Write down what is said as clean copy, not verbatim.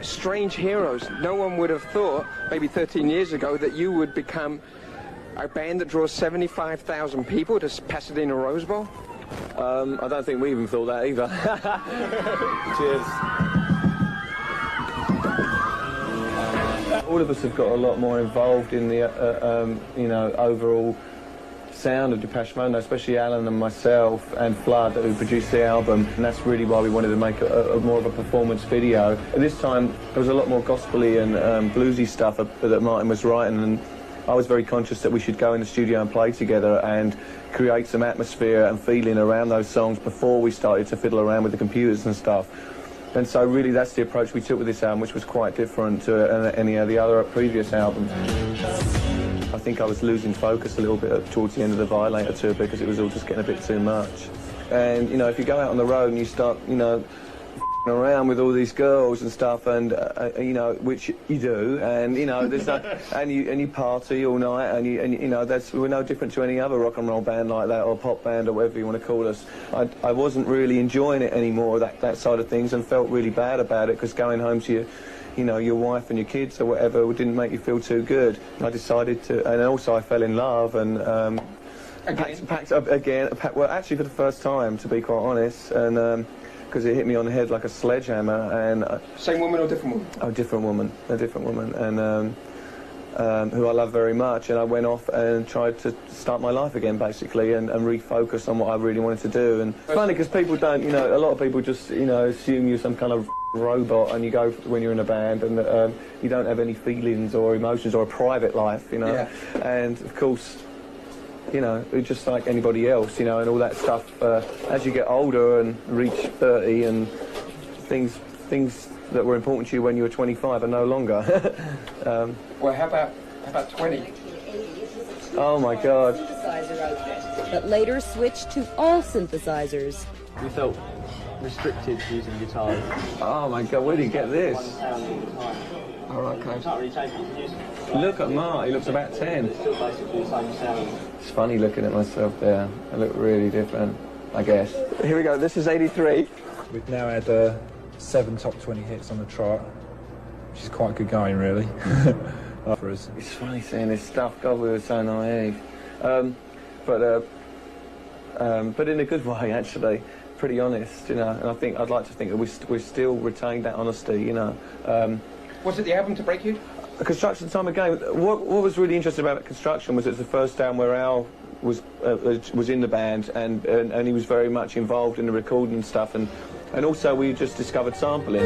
strange heroes. No one would have thought, maybe 13 years ago, that you would become a band that draws 75,000 people to Pasadena Rose Bowl. I don't think we even thought that either. Cheers. All of us have got a lot more involved in the, you know, overall sound of Depeche Mode, especially Alan and myself and Flood, who produced the album, and that's really why we wanted to make a more of a performance video. At this time, there was a lot more gospel-y and bluesy stuff that Martin was writing, and I was very conscious that we should go in the studio and play together and create some atmosphere and feeling around those songs before we started to fiddle around with the computers and stuff. And so really that's the approach we took with this album, which was quite different to any of the other previous albums. I think I was losing focus a little bit towards the end of the Violator tour because it was all just getting a bit too much. And, you know, if you go out on the road and you start, you know, around with all these girls and stuff, and you know, which you do, and you know, there's no, and you party all night, and you know, we're no different to any other rock and roll band like that, or pop band, or whatever you want to call us. I wasn't really enjoying it anymore, that side of things, and felt really bad about it, because going home to you know, your wife and your kids or whatever didn't make you feel too good. I decided to, and also I fell in love, and packed up again. Well, actually for the first time, to be quite honest, and. Because it hit me on the head like a sledgehammer, and same woman or different woman? Oh, different woman, a different woman, and who I love very much. And I went off and tried to start my life again, basically, and refocus on what I really wanted to do. And it's funny because people don't, you know, a lot of people just, you know, assume you're some kind of robot, and you go when you're in a band, and you don't have any feelings or emotions or a private life, you know. Yeah. And of course, you know, just like anybody else, you know, and all that stuff. As you get older and reach 30, and things that were important to you when you were 25 are no longer. Well, how about 20? Oh my God! But later switched to all synthesizers. We felt restricted using guitars. Oh my God! Where did you get this? All right, okay. Can't really take it. Look at Mark. He looks about 10. It's still basically the same sound. It's funny looking at myself there. I look really different, I guess. Here we go. This is 83. We've now had 7 top 20 hits on the chart, which is quite good going, really, for us. It's funny seeing this stuff. God, we were so naive. But in a good way, actually. Pretty honest, you know. And I'd like to think that we still retained that honesty, you know. Was it the album to break you? Construction Time again. What was really interesting about Construction was it's the first album where Al was in the band, and he was very much involved in the recording and stuff, and also we just discovered sampling.